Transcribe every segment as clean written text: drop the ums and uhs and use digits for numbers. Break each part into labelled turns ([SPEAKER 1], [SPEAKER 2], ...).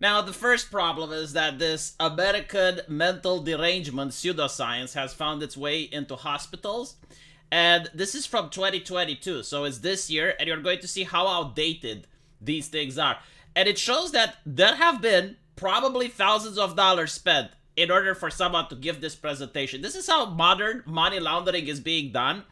[SPEAKER 1] Now, the first problem is that this American mental derangement pseudoscience has found its way into hospitals. And this is from 2022, so it's this year, and you're going to see how outdated these things are. And it shows that there have been probably thousands of dollars spent in order for someone to give this presentation. This is how modern money laundering is being done.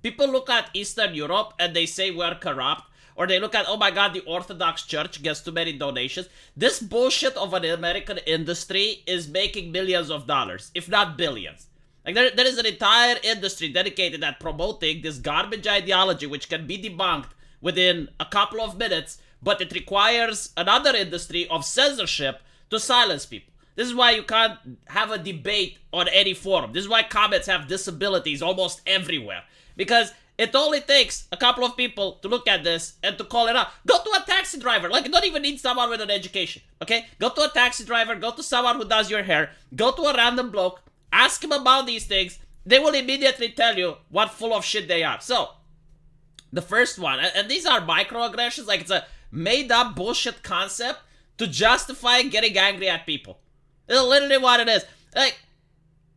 [SPEAKER 1] People look at Eastern Europe and they say we're corrupt. Or they look at, oh my god, the Orthodox Church gets too many donations. This bullshit of an American industry is making millions of dollars, if not billions. Like, there is an entire industry dedicated at promoting this garbage ideology, which can be debunked within a couple of minutes, but it requires another industry of censorship to silence people. This is why you can't have a debate on any forum. This is why comments have disabilities almost everywhere. Because it only takes a couple of people to look at this and to call it out. Go to a taxi driver. Like, you don't even need someone with an education, okay? Go to a taxi driver, go to someone who does your hair, go to a random bloke, ask him about these things. They will immediately tell you what full of shit they are. So, the first one, and these are microaggressions, like it's a made-up bullshit concept to justify getting angry at people. It's literally what it is. Like,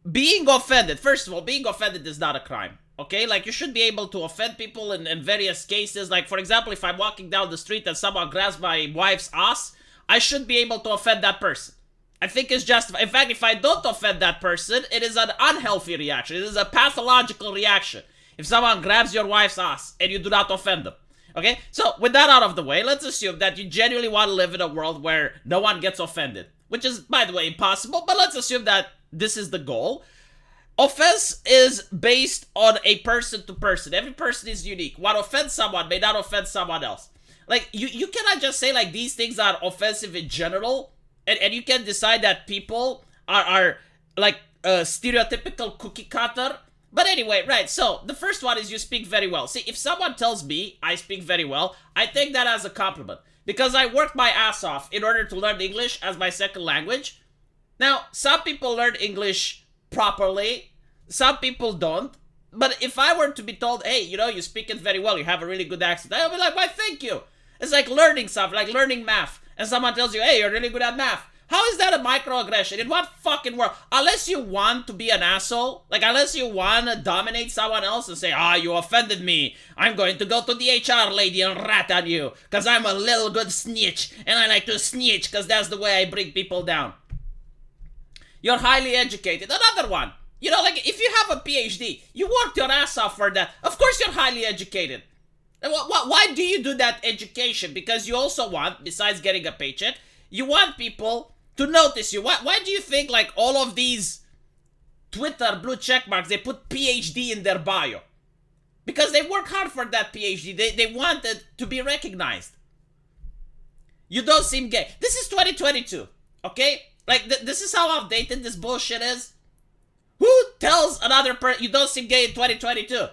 [SPEAKER 1] being offended. First of all, being offended is not a crime. Okay, like, you should be able to offend people in various cases. Like, for example, if I'm walking down the street and someone grabs my wife's ass, I should be able to offend that person. I think it's justified. In fact, if I don't offend that person, it is an unhealthy reaction. It is a pathological reaction. If someone grabs your wife's ass and you do not offend them. Okay, so with that out of the way, let's assume that you genuinely want to live in a world where no one gets offended. Which is, by the way, impossible, but let's assume that this is the goal. Offense is based on a person to person. Every person is unique. What offends someone may not offend someone else. Like, you cannot just say, like, these things are offensive in general, and you can decide that people are like, stereotypical cookie cutter. But anyway, right, so the first one is you speak very well. See, if someone tells me I speak very well, I take that as a compliment. Because I worked my ass off in order to learn English as my second language. Now, some people learn English properly, some people don't, but if I were to be told, hey, you know, you speak it very well, you have a really good accent, I'll be like, why, thank you. It's like learning something, like learning math, and someone tells you, hey, you're really good at math. How is that a microaggression? In what fucking world? Unless you want to be an asshole, like, unless you want to dominate someone else and say, you offended me, I'm going to go to the HR lady and rat on you, because I'm a little good snitch, and I like to snitch, because that's the way I bring people down. You're highly educated. Another one. You know, like, if you have a PhD, you worked your ass off for that. Of course you're highly educated. Why do you do that education? Because you also want, besides getting a paycheck, you want people to notice you. Why do you think, like, all of these Twitter blue check marks, they put PhD in their bio? Because they work hard for that PhD. They want it to be recognized. You don't seem gay. This is 2022, okay? Like, this is how outdated this bullshit is. Who tells another person you don't seem gay in 2022?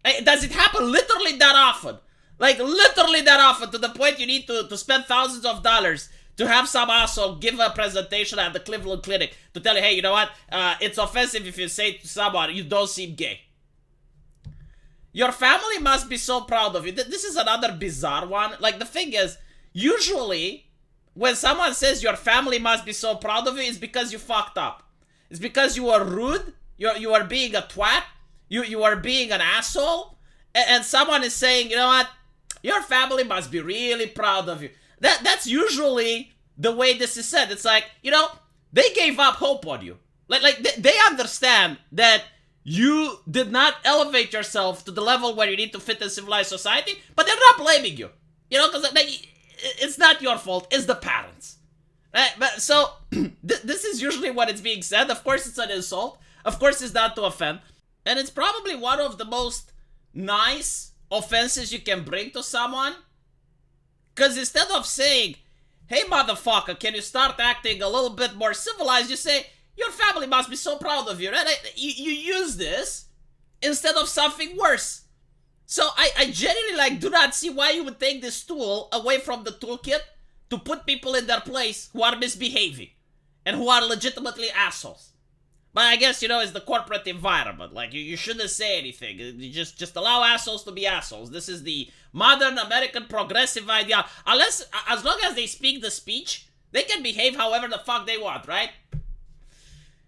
[SPEAKER 1] Hey, does it happen literally that often? Like, literally that often, to the point you need to spend thousands of dollars to have some asshole give a presentation at the Cleveland Clinic to tell you, hey, you know what? It's offensive if you say to someone, you don't seem gay. Your family must be so proud of you. This is another bizarre one. Like, the thing is, usually, when someone says your family must be so proud of you, it's because you fucked up. It's because you are rude, you are being a twat, you are being an asshole, and someone is saying, you know what, your family must be really proud of you. That's usually the way this is said. It's like, you know, they gave up hope on you. Like they understand that you did not elevate yourself to the level where you need to fit in civilized society, but they're not blaming you. You know, because it's not your fault, it's the parents. Right? But so, this is usually what it's being said. Of course it's an insult. Of course it's not to offend. And it's probably one of the most nice offenses you can bring to someone. Because instead of saying, hey motherfucker, can you start acting a little bit more civilized, you say, your family must be so proud of you, right? You use this instead of something worse. So I genuinely, do not see why you would take this tool away from the toolkit to put people in their place who are misbehaving and who are legitimately assholes. But I guess, you know, it's the corporate environment. Like, you shouldn't say anything. You just allow assholes to be assholes. This is the modern American progressive idea. As long as they speak the speech They can behave however the fuck they want, right?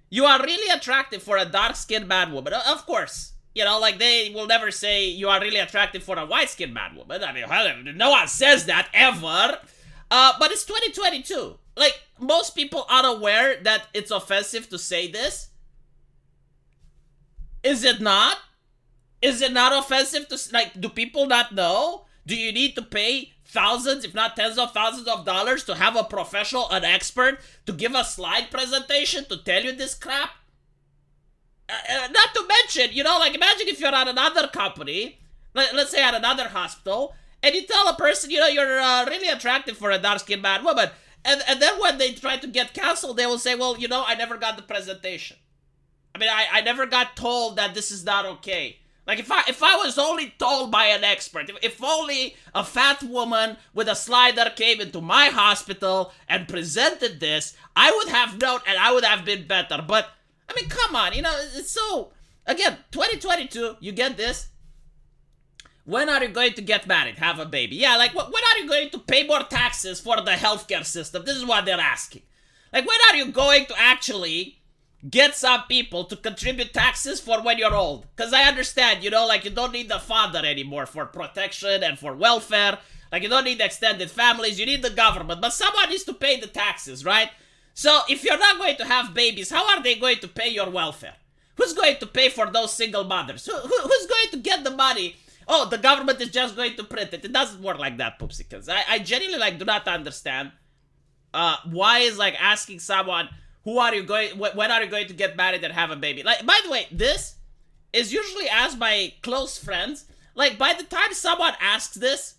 [SPEAKER 1] You are really attractive for a dark-skinned bad woman. Of course. You know, like, they will never say you are really attractive for a white-skinned bad woman. I mean, no one says that, ever. But it's 2022. Like, most people are aware that it's offensive to say this. Is it not? Is it not offensive to, like, do people not know? Do you need to pay thousands, if not tens of thousands of dollars to have a professional, an expert, to give a slide presentation to tell you this crap? Not to mention, you know, like, imagine if you're at another company, let's say at another hospital, and you tell a person, you know, you're really attractive for a dark-skinned bad woman, and then when they try to get canceled, they will say, well, you know, I never got the presentation. I mean, I never got told that this is not okay. Like, if I was only told by an expert, if only a fat woman with a slider came into my hospital and presented this, I would have known and I would have been better. But, I mean, come on, you know, it's so... Again, 2022, you get this? When are you going to get married, have a baby? Yeah, like, when are you going to pay more taxes for the healthcare system? This is what they're asking. Like, when are you going to actually get some people to contribute taxes for when you're old? Because I understand, you know, like, you don't need the father anymore for protection and for welfare. Like, you don't need extended families, you need the government. But someone needs to pay the taxes, right? So, if you're not going to have babies, how are they going to pay your welfare? Who's going to pay for those single mothers? Who's going to get the money? Oh, the government is just going to print it. It doesn't work like that, Poopsicles. I genuinely, like, do not understand why is, like, asking someone, when are you going to get married and have a baby? Like, by the way, this is usually asked by close friends. Like, by the time someone asks this,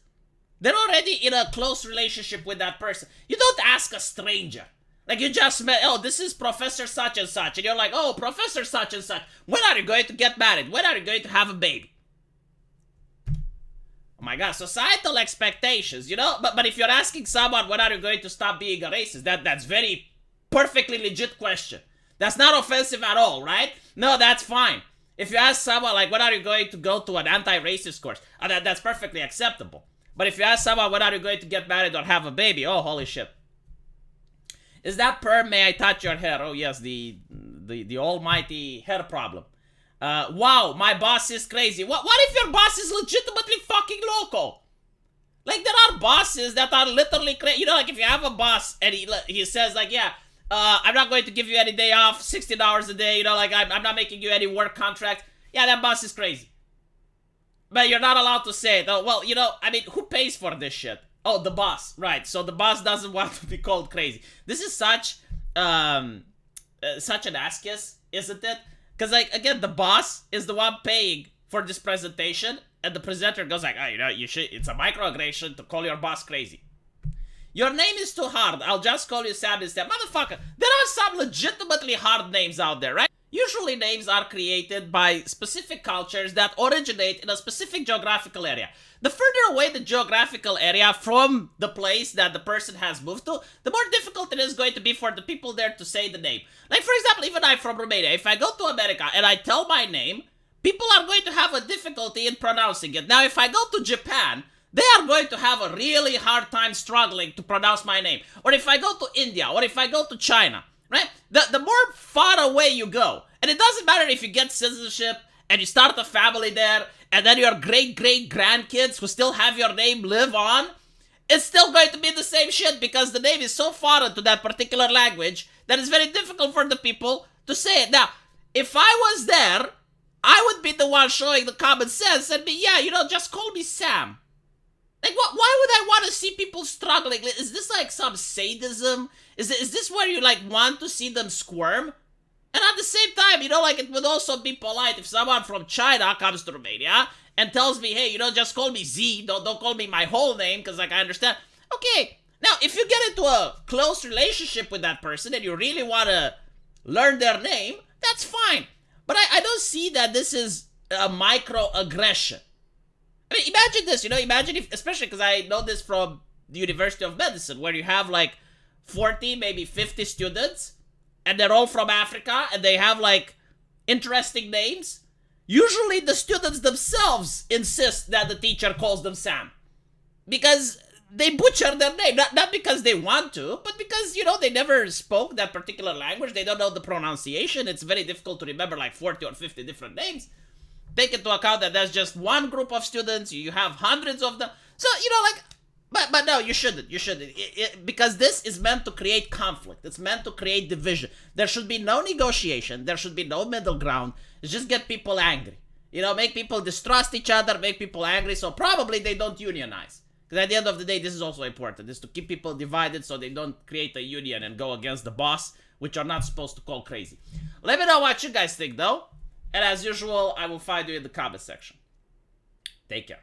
[SPEAKER 1] they're already in a close relationship with that person. You don't ask a stranger. Like, you just met, oh, this is Professor such and such. And you're like, oh, Professor such and such. When are you going to get married? When are you going to have a baby? Oh my god, societal expectations, you know? But if you're asking someone, when are you going to stop being a racist? That's very perfectly legit question. That's not offensive at all, right? No, that's fine. If you ask someone, like, when are you going to go to an anti-racist course? That's perfectly acceptable. But if you ask someone, when are you going to get married or have a baby? Oh, holy shit. Is that perm? May I touch your hair? Oh, yes, the almighty hair problem. Wow, my boss is crazy. What if your boss is legitimately fucking loco? Like, there are bosses that are literally crazy. You know, like, if you have a boss and he says, like, yeah, I'm not going to give you any day off, 16 hours a day, you know, like, I'm not making you any work contract. Yeah, that boss is crazy. But you're not allowed to say it. Oh, well, you know, I mean, who pays for this shit? Oh, the boss, right. So the boss doesn't want to be called crazy. This is such an ass kiss, isn't it? Because, like, again, the boss is the one paying for this presentation, and the presenter goes like, oh, you know, it's a microaggression to call your boss crazy. Your name is too hard. I'll just call you Sam instead. Motherfucker, there are some legitimately hard names out there, right? Usually names are created by specific cultures that originate in a specific geographical area. The further away the geographical area from the place that the person has moved to, the more difficult it is going to be for the people there to say the name. Like, for example, even I'm from Romania. If I go to America and I tell my name, people are going to have a difficulty in pronouncing it. Now, if I go to Japan, they are going to have a really hard time struggling to pronounce my name. Or if I go to India, or if I go to China, right? The more far away you go, and it doesn't matter if you get citizenship and you start a family there, and then your great-great-grandkids who still have your name live on, it's still going to be the same shit because the name is so foreign to that particular language that it's very difficult for the people to say it. Now, if I was there, I would be the one showing the common sense and be, yeah, you know, just call me Sam. Like, why would I want to see people struggling? Is this like some sadism? Is this where you, like, want to see them squirm? And at the same time, you know, like, it would also be polite if someone from China comes to Romania and tells me, hey, you know, just call me Z, don't call me my whole name, because, like, I understand. Okay, now, if you get into a close relationship with that person and you really want to learn their name, that's fine. But I don't see that this is a microaggression. I mean, imagine this, you know, imagine if, especially because I know this from the University of Medicine, where you have, like, 40, maybe 50 students, and they're all from Africa, and they have, like, interesting names. Usually the students themselves insist that the teacher calls them Sam. Because they butcher their name, not because they want to, but because, you know, they never spoke that particular language. They don't know the pronunciation. It's very difficult to remember like 40 or 50 different names. Take into account that there's just one group of students. You have hundreds of them. So, you know, like, but no, you shouldn't. You shouldn't. Because this is meant to create conflict. It's meant to create division. There should be no negotiation. There should be no middle ground. It's just get people angry. You know, make people distrust each other, make people angry, so probably they don't unionize. Because at the end of the day, this is also important, is to keep people divided so they don't create a union and go against the boss, which are not supposed to call crazy. Let me know what you guys think, though. And as usual, I will find you in the comment section. Take care.